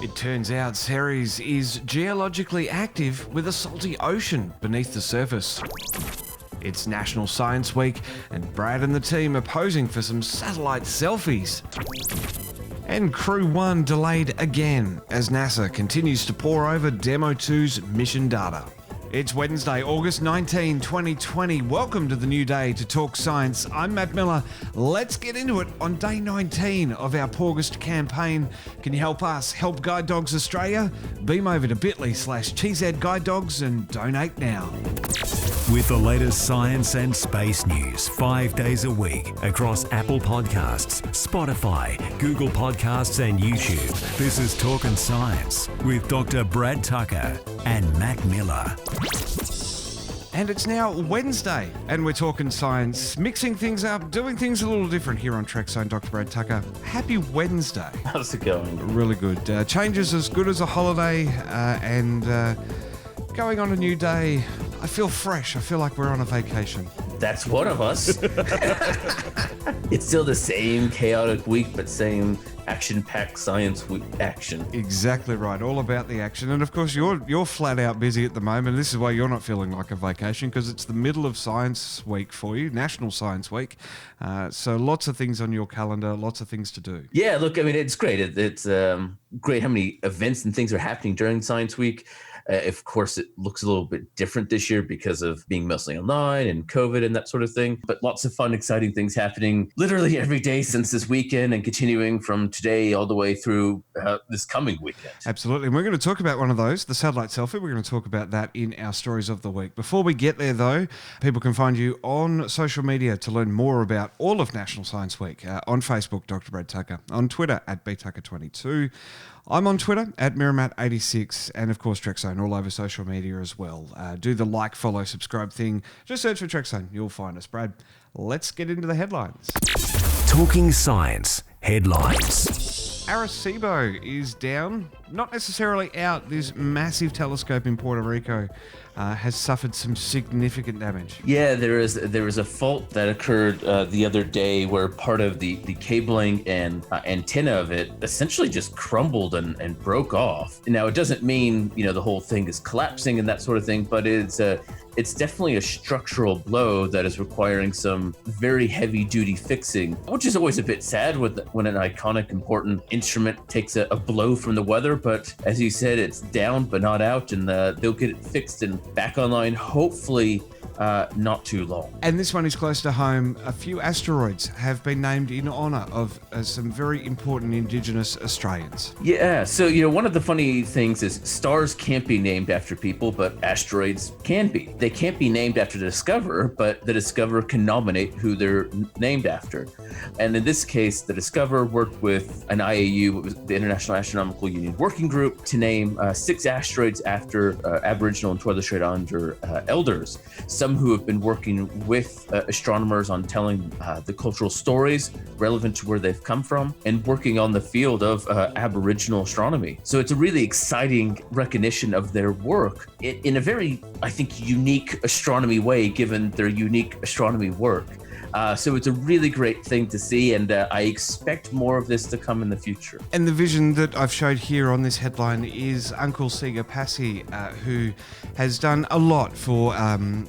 It turns out Ceres is geologically active with a salty ocean beneath the surface. It's National Science Week, and Brad and the team are posing for some satellite selfies. And Crew-1 delayed again as NASA continues to pore over Demo 2's mission data. It's Wednesday, August 19, 2020. Welcome to the new day to talk science. I'm Matt Miller. Let's get into it on day 19 of our August campaign. Can you help us help Guide Dogs Australia? Beam over to bit.ly/TZ Guide Dogs and donate now. With the latest science and space news 5 days a week across Apple Podcasts, Spotify, Google Podcasts and YouTube. This is Talkin' Science with Dr. Brad Tucker and Matt Miller. And it's now Wednesday, and we're talking science, mixing things up, doing things a little different here on Trekzone. Dr. Brad Tucker, happy Wednesday. How's it going? Really good. Change is as good as a holiday, and going on a new day, I feel fresh. I feel like we're on a vacation. That's one of us. It's still the same chaotic week, but same action-packed science week action. Exactly right. All about the action. And of course, you're flat out busy at the moment. This is why you're not feeling like a vacation, because it's the middle of Science Week for you, National Science Week. So lots of things on your calendar, lots of things to do. Yeah, look, I mean, it's great. It's great how many events and things are happening during Science Week. Of course, it looks a little bit different this year because of being mostly online and COVID and that sort of thing. But lots of fun, exciting things happening literally every day since this weekend and continuing from today all the way through this coming weekend. Absolutely. And we're going to talk about one of those, the satellite selfie. We're going to talk about that in our stories of the week. Before we get there, though, people can find you on social media to learn more about all of National Science Week. On Facebook, Dr. Brad Tucker. On Twitter, @btucker22. I'm on Twitter, @Miramat86, and of course Trekzone all over social media as well. Do the like, follow, subscribe thing. Just search for Trekzone, you'll find us. Brad, let's get into the headlines. Talking Science headlines. Arecibo is down, not necessarily out. This massive telescope in Puerto Rico has suffered some significant damage. Yeah, there is a fault that occurred the other day where part of the cabling and antenna of it essentially just crumbled and broke off. Now, it doesn't mean the whole thing is collapsing and that sort of thing, but it's definitely a structural blow that is requiring some very heavy-duty fixing, which is always a bit sad when an iconic, important instrument takes a blow from the weather. But as you said, it's down but not out, and they'll get it fixed and back online, hopefully not too long. And this one is close to home. A few asteroids have been named in honour of some very important Indigenous Australians. Yeah, so one of the funny things is stars can't be named after people, but asteroids can be. They can't be named after the discoverer, but the discoverer can nominate who they're named after. And in this case, the discoverer worked with an IAU, the International Astronomical Union Working Group, to name 6 asteroids after Aboriginal and Torres Strait Islander elders. Some who have been working with astronomers on telling the cultural stories relevant to where they've come from and working on the field of Aboriginal astronomy. So it's a really exciting recognition of their work in a very, I think, unique astronomy way, given their unique astronomy work. So it's a really great thing to see, and I expect more of this to come in the future. And the vision that I've showed here on this headline is Uncle Siga Passy, who has done a lot for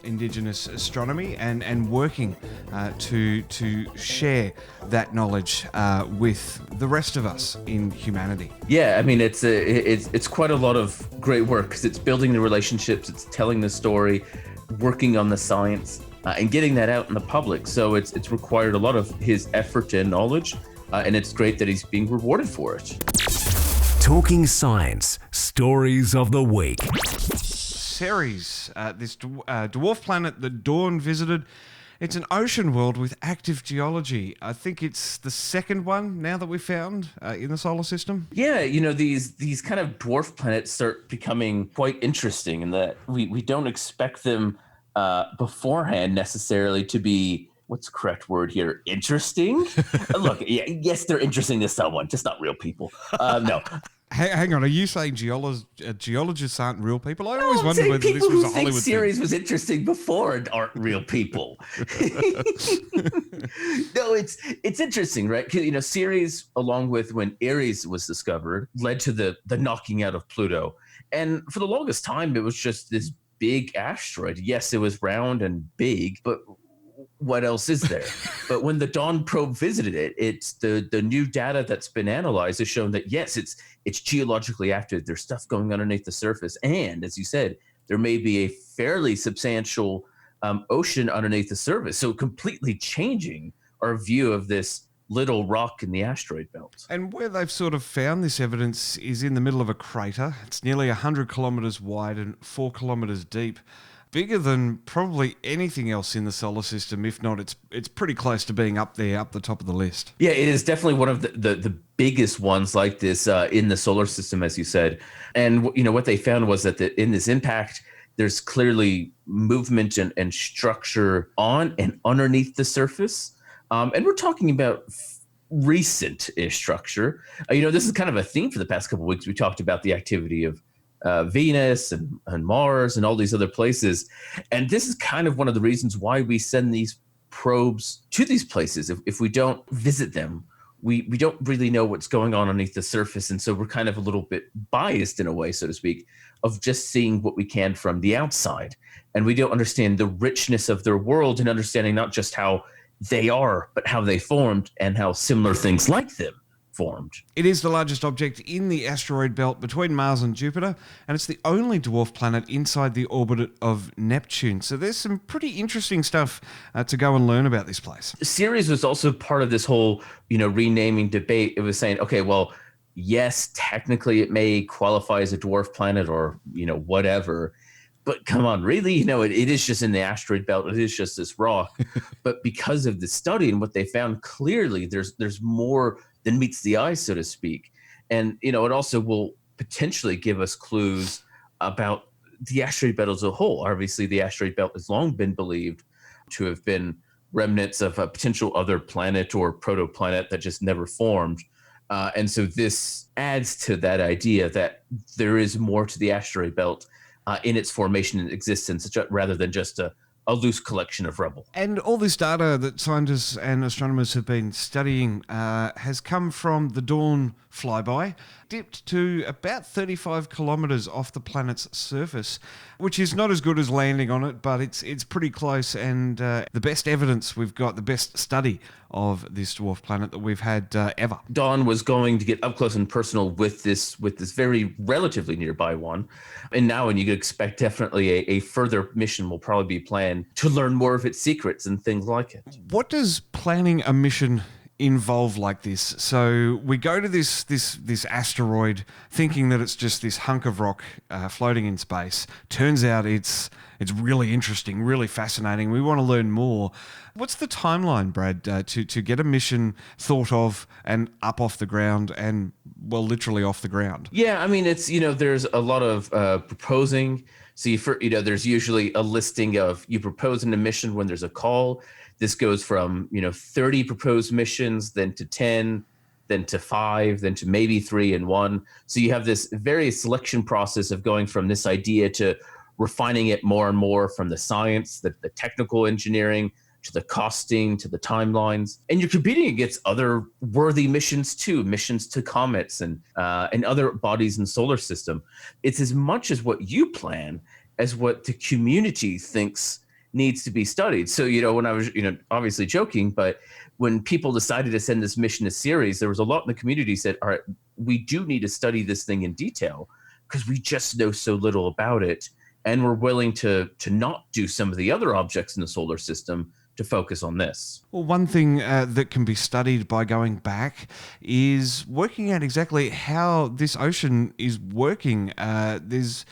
Indigenous astronomy and working to share that knowledge with the rest of us in humanity. Yeah, I mean, it's quite a lot of great work because it's building the relationships, it's telling the story, working on the science, and getting that out in the public. So it's required a lot of his effort and knowledge, and it's great that he's being rewarded for it. Talking Science, stories of the week. Ceres, this dwarf planet that Dawn visited. It's an ocean world with active geology. I think it's the second one now that we found in the solar system. Yeah, these kind of dwarf planets start becoming quite interesting in that we don't expect them beforehand necessarily to be, what's the correct word here, interesting? Look, yes, they're interesting to someone, just not real people. No. Hang on, are you saying geologists aren't real people? I always I'm wondered saying whether this people was who a think Hollywood Ceres thing. was interesting before aren't real people. No, it's interesting, right? 'Cause, Ceres, along with when Ares was discovered, led to the knocking out of Pluto. And for the longest time, it was just this big asteroid. Yes, it was round and big, but what else is there? But when the Dawn probe visited it, it's the new data that's been analyzed has shown that yes, it's geologically active. There's stuff going underneath the surface, and as you said, there may be a fairly substantial ocean underneath the surface. So completely changing our view of this little rock in the asteroid belt. And where they've sort of found this evidence is in the middle of a crater. It's nearly 100 kilometres wide and 4 kilometres deep. Bigger than probably anything else in the solar system. If not, it's pretty close to being up there, up the top of the list. Yeah, it is definitely one of the biggest ones like this in the solar system, as you said. And what they found was that in this impact, there's clearly movement and structure on and underneath the surface. And we're talking about recent-ish structure. This is kind of a theme for the past couple of weeks. We talked about the activity of Venus and Mars and all these other places. And this is kind of one of the reasons why we send these probes to these places. If we don't visit them, we don't really know what's going on underneath the surface. And so we're kind of a little bit biased in a way, so to speak, of just seeing what we can from the outside. And we don't understand the richness of their world and understanding not just how they are, but how they formed and how similar things like them formed. It is the largest object in the asteroid belt between Mars and Jupiter, and it's the only dwarf planet inside the orbit of Neptune. So there's some pretty interesting stuff to go and learn about this place. Ceres was also part of this whole, renaming debate. It was saying, okay, well, yes, technically it may qualify as a dwarf planet or, whatever. But come on, really? It is just in the asteroid belt. It is just this rock. But because of the study and what they found, clearly there's more than meets the eye, so to speak. And, it also will potentially give us clues about the asteroid belt as a whole. Obviously, the asteroid belt has long been believed to have been remnants of a potential other planet or protoplanet that just never formed. And so this adds to that idea that there is more to the asteroid belt in its formation and existence, rather than just a loose collection of rubble. And all this data that scientists and astronomers have been studying has come from the Dawn flyby, dipped to about 35 kilometres off the planet's surface, which is not as good as landing on it, but it's pretty close, and the best evidence we've got, the best study of this dwarf planet that we've had ever. Dawn was going to get up close and personal with this very relatively nearby one, and now, and you could expect definitely a further mission will probably be planned to learn more of its secrets and things like it. What does planning a mission involve like this? So we go to this asteroid thinking that it's just this hunk of rock floating in space. Turns out it's really interesting, really fascinating. We want to learn more. What's the timeline, Brad, to get a mission thought of and up off the ground and, well, literally off the ground? Yeah, I mean, it's, there's a lot of proposing. So, there's usually a listing of you propose in a mission when there's a call. This goes from, 30 proposed missions, then to 10, then to 5, then to maybe 3 and 1. So you have this very selection process of going from this idea to refining it more and more, from the science, the technical engineering, to the costing, to the timelines. And you're competing against other worthy missions too, missions to comets and other bodies in the solar system. It's as much as what you plan as what the community thinks needs to be studied. So, when I was, obviously joking, but when people decided to send this mission to Ceres, there was a lot in the community said, all right, we do need to study this thing in detail because we just know so little about it. And we're willing to not do some of the other objects in the solar system to focus on this. Well, one thing that can be studied by going back is working out exactly how this ocean is working. There's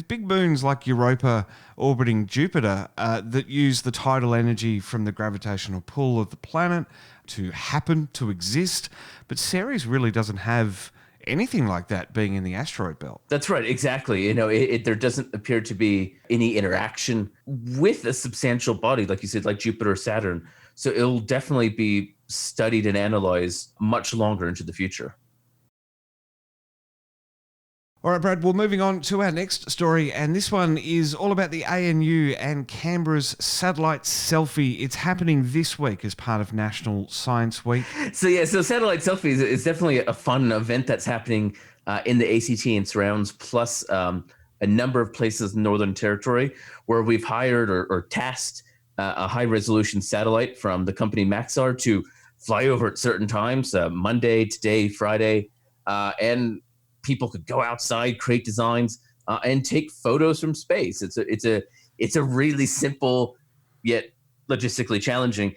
big moons like Europa orbiting Jupiter that use the tidal energy from the gravitational pull of the planet to happen, to exist. But Ceres really doesn't have anything like that being in the asteroid belt. That's right, exactly. There doesn't appear to be any interaction with a substantial body, like you said, like Jupiter or Saturn. So it'll definitely be studied and analyzed much longer into the future. All right, Brad, well, moving on to our next story, and this one is all about the ANU and Canberra's satellite selfie. It's happening this week as part of National Science Week. So satellite selfies is definitely a fun event that's happening in the ACT and surrounds, plus a number of places in the Northern Territory where we've hired or tasked a high-resolution satellite from the company Maxar to fly over at certain times, Monday, today, Friday, and people could go outside, create designs, and take photos from space. It's a really simple yet logistically challenging,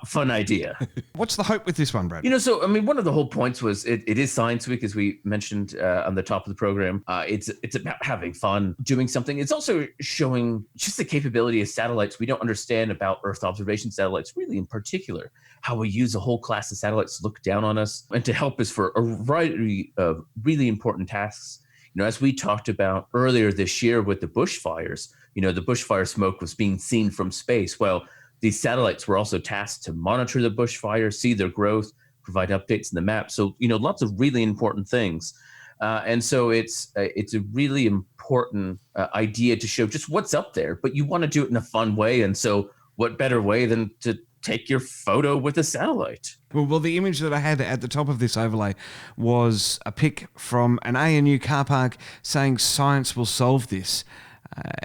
fun idea. What's the hope with this one, Brad? So I mean, one of the whole points was it is Science Week, as we mentioned on the top of the program. It's about having fun, doing something. It's also showing just the capability of satellites we don't understand about Earth observation satellites, really in particular, how we use a whole class of satellites to look down on us and to help us for a variety of really important tasks. As we talked about earlier this year with the bushfires, the bushfire smoke was being seen from space. Well, these satellites were also tasked to monitor the bushfires, see their growth, provide updates in the map. So, lots of really important things. And so it's a really important idea to show just what's up there, but you want to do it in a fun way. And so what better way than to take your photo with a satellite? Well, the image that I had at the top of this overlay was a pic from an ANU car park saying science will solve this.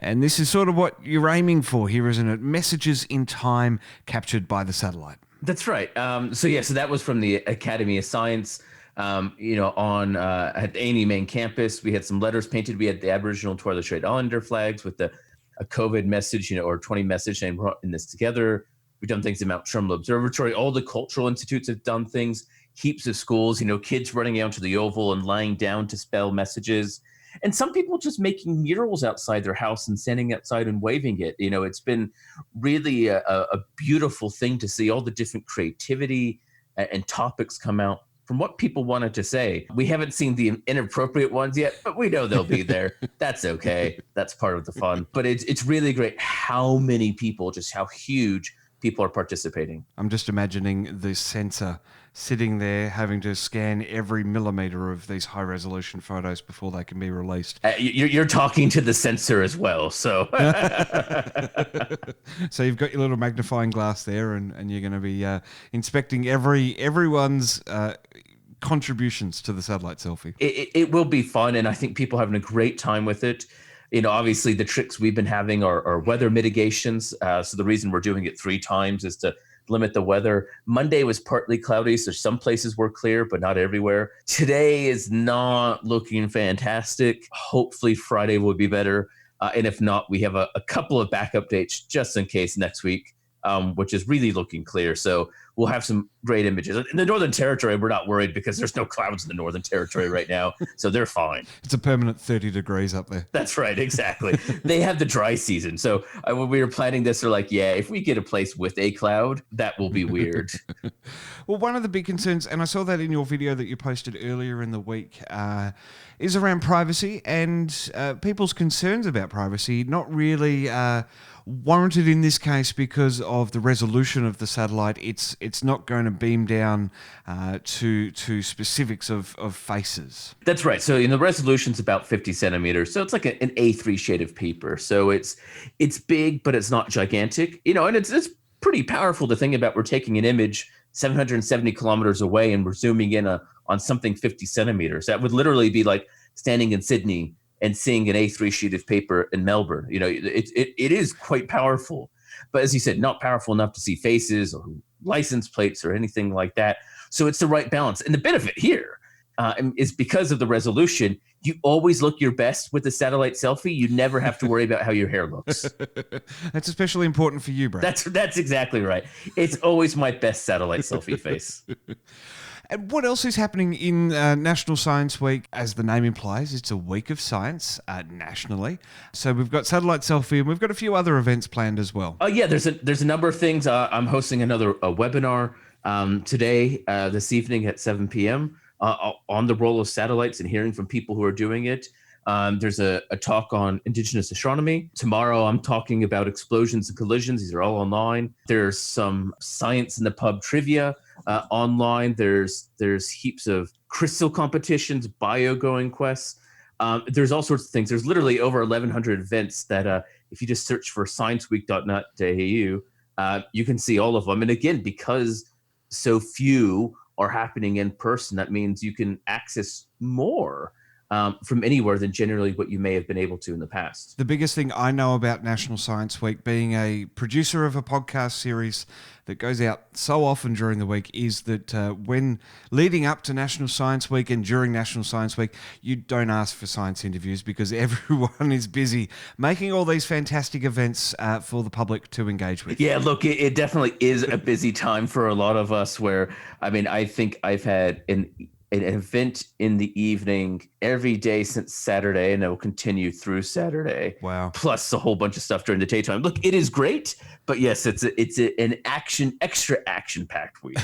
And this is sort of what you're aiming for here, isn't it? Messages in time captured by the satellite. That's right. So that was from the Academy of Science. At the ANU main campus, we had some letters painted. We had the Aboriginal and Torres Strait Islander flags with a COVID message, or 20 message saying we're in this together. We've done things in Mount Trumbull Observatory. All the cultural institutes have done things. Heaps of schools, kids running out to the Oval and lying down to spell messages. And some people just making murals outside their house and standing outside and waving it. It's been really a beautiful thing to see all the different creativity and topics come out from what people wanted to say. We haven't seen the inappropriate ones yet, but we know they'll be there. That's okay. That's part of the fun. But it's really great how many people, just how huge people are participating. I'm just imagining the sensor sitting there having to scan every millimeter of these high resolution photos before they can be released. You're talking to the sensor as well, so. So you've got your little magnifying glass there, and you're going to be inspecting everyone's contributions to the satellite selfie. It will be fun, and I think people are having a great time with it. Obviously the tricks we've been having are weather mitigations. So the reason we're doing it 3 times is to limit the weather. Monday was partly cloudy, so some places were clear, but not everywhere. Today is not looking fantastic. Hopefully Friday will be better. And if not, we have a couple of backup dates just in case next week, which is really looking clear. So we'll have some great images. In the Northern Territory, we're not worried because there's no clouds in the Northern Territory right now, so they're fine. It's a permanent 30 degrees up there. That's right, exactly. They have the dry season. So when we were planning this, they're like, yeah, if we get a place with a cloud, that will be weird. Well, one of the big concerns, and I saw that in your video that you posted earlier in the week, is around privacy and people's concerns about privacy, not really warranted in this case because of the resolution of the satellite. It's not going to beam down to specifics of faces. That's right. So the resolution's about 50 centimeters. So it's like an A3 shade of paper. So it's big, but it's not gigantic. And it's pretty powerful to think about. We're taking an image 770 kilometers away and we're zooming in on something 50 centimeters. That would literally be like standing in Sydney and seeing an A3 sheet of paper in Melbourne. It is quite powerful, but as you said, not powerful enough to see faces or license plates or anything like that. So it's the right balance. And the benefit here is because of the resolution, you always look your best with a satellite selfie. You never have to worry about how your hair looks. That's especially important for you, Brad. That's exactly right. It's always my best satellite selfie face. And what else is happening in National Science Week? As the name implies, it's a week of science nationally. So we've got Satellite Selfie, and we've got a few other events planned as well. Yeah, there's a number of things. I'm hosting another webinar today, this evening at 7 p.m. On the role of satellites and hearing from people who are doing it. There's a talk on Indigenous astronomy. Tomorrow, I'm talking about explosions and collisions. These are all online. There's some science in the pub trivia online. There's heaps of crystal competitions, bio-going quests. There's all sorts of things. There's literally over 1,100 events that if you just search for scienceweek.net.au, you can see all of them. And again, because so few are happening in person, that means you can access more from anywhere than generally what you may have been able to in the past. The biggest thing I know about National Science Week, being a producer of a podcast series that goes out so often during the week, is that when leading up to National Science Week and during National Science Week, you don't ask for science interviews because everyone is busy making all these fantastic events for the public to engage with. Yeah, look, it definitely is a busy time for a lot of us where, I mean, I think I've had an event in the evening every day since Saturday, and it will continue through Saturday. Wow. Plus a whole bunch of stuff during the daytime. Look, it is great, but yes, it's an extra action-packed week.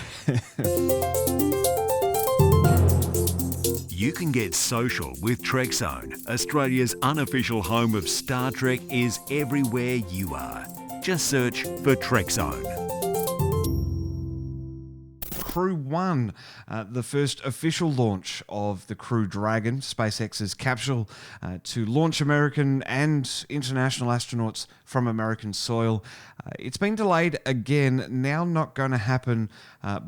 You can get social with Trekzone. Australia's unofficial home of Star Trek is everywhere you are. Just search for Trekzone. Crew-1, the first official launch of the Crew Dragon, SpaceX's capsule to launch American and international astronauts from American soil. It's been delayed again, now not going to happen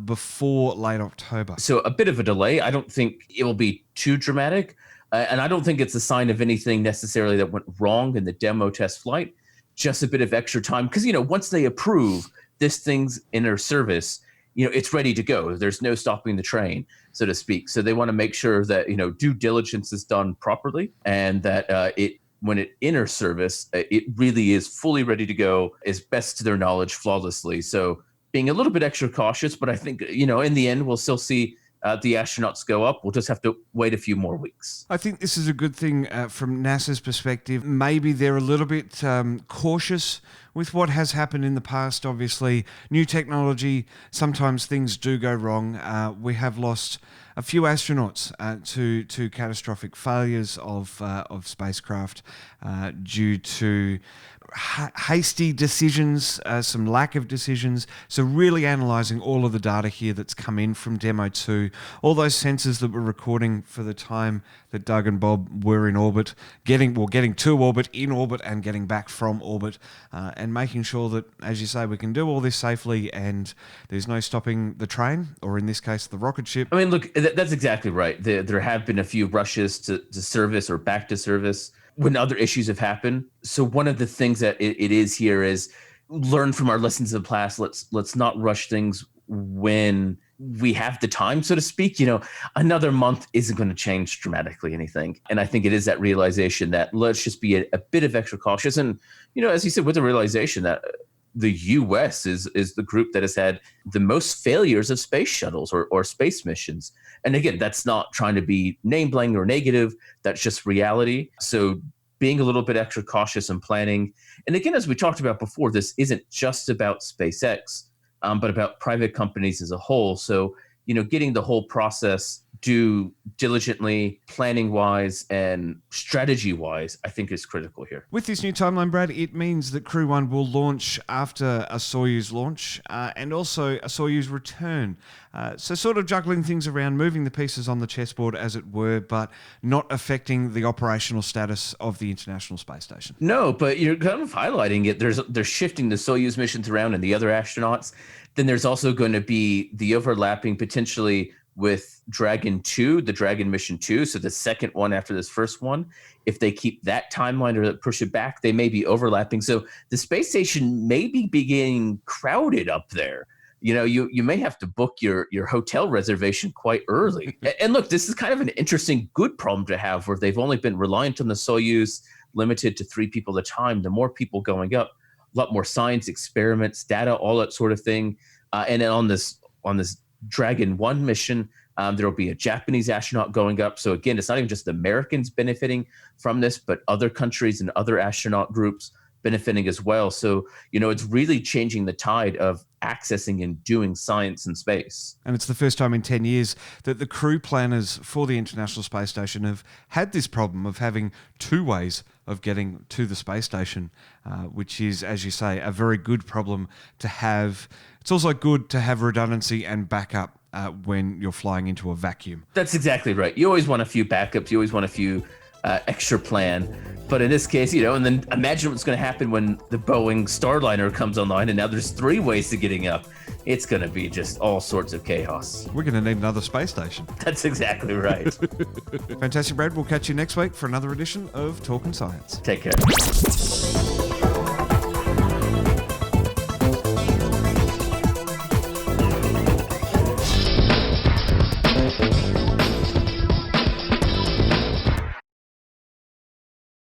before late October. So a bit of a delay. I don't think it will be too dramatic, and I don't think it's a sign of anything necessarily that went wrong in the demo test flight. Just a bit of extra time, because once they approve this thing's inner service, it's ready to go. There's no stopping the train, so to speak. So they want to make sure that, due diligence is done properly, and that when it enters service, it really is fully ready to go, as best to their knowledge, flawlessly. So being a little bit extra cautious, but I think, in the end, we'll still see the astronauts go up. We'll just have to wait a few more weeks. I think this is a good thing from NASA's perspective. Maybe they're a little bit cautious with what has happened in the past. Obviously, new technology, sometimes things do go wrong. We have lost a few astronauts to catastrophic failures of spacecraft due to hasty decisions, some lack of decisions. So really analysing all of the data here that's come in from Demo 2, all those sensors that were recording for the time that Doug and Bob were in orbit, getting to orbit, in orbit, and getting back from orbit, and making sure that, as you say, we can do all this safely and there's no stopping the train, or in this case, the rocket ship. I mean, look, that's exactly right. There have been a few rushes to service or back to service when other issues have happened. So one of the things that it is here is learn from our lessons of the past. Let's not rush things when we have the time, so to speak. Another month isn't going to change dramatically anything. And I think it is that realization that let's just be a bit of extra cautious. And, as you said, with the realization that the US is the group that has had the most failures of space shuttles or space missions. And again, that's not trying to be name-blank or negative. That's just reality. So being a little bit extra cautious and planning. And again, as we talked about before, this isn't just about SpaceX, but about private companies as a whole. So, getting the whole process do diligently, planning-wise and strategy-wise, I think is critical here. With this new timeline, Brad, it means that Crew-1 will launch after a Soyuz launch and also a Soyuz return. So sort of juggling things around, moving the pieces on the chessboard, as it were, but not affecting the operational status of the International Space Station. No, but you're kind of highlighting it. They're shifting the Soyuz missions around and the other astronauts. Then there's also going to be the overlapping potentially with Dragon 2, the Dragon Mission 2, so the second one after this first one. If they keep that timeline or push it back, they may be overlapping. So the space station may be getting crowded up there. You may have to book your hotel reservation quite early. And look, this is kind of an interesting, good problem to have, where they've only been reliant on the Soyuz, limited to 3 people at a time. The more people going up, a lot more science, experiments, data, all that sort of thing. And then on this Dragon 1 mission, there will be a Japanese astronaut going up. So again, it's not even just the Americans benefiting from this, but other countries and other astronaut groups benefiting as well. So, it's really changing the tide of accessing and doing science in space. And it's the first time in 10 years that the crew planners for the International Space Station have had this problem of having 2 ways of getting to the space station, which is, as you say, a very good problem to have. It's also good to have redundancy and backup when you're flying into a vacuum. That's exactly right. You always want a few backups. You always want a few extra plan. But in this case, and then imagine what's going to happen when the Boeing Starliner comes online, and now there's 3 ways to getting up. It's going to be just all sorts of chaos. We're going to need another space station. That's exactly right. Fantastic, Brad. We'll catch you next week for another edition of Talkin' Science. Take care.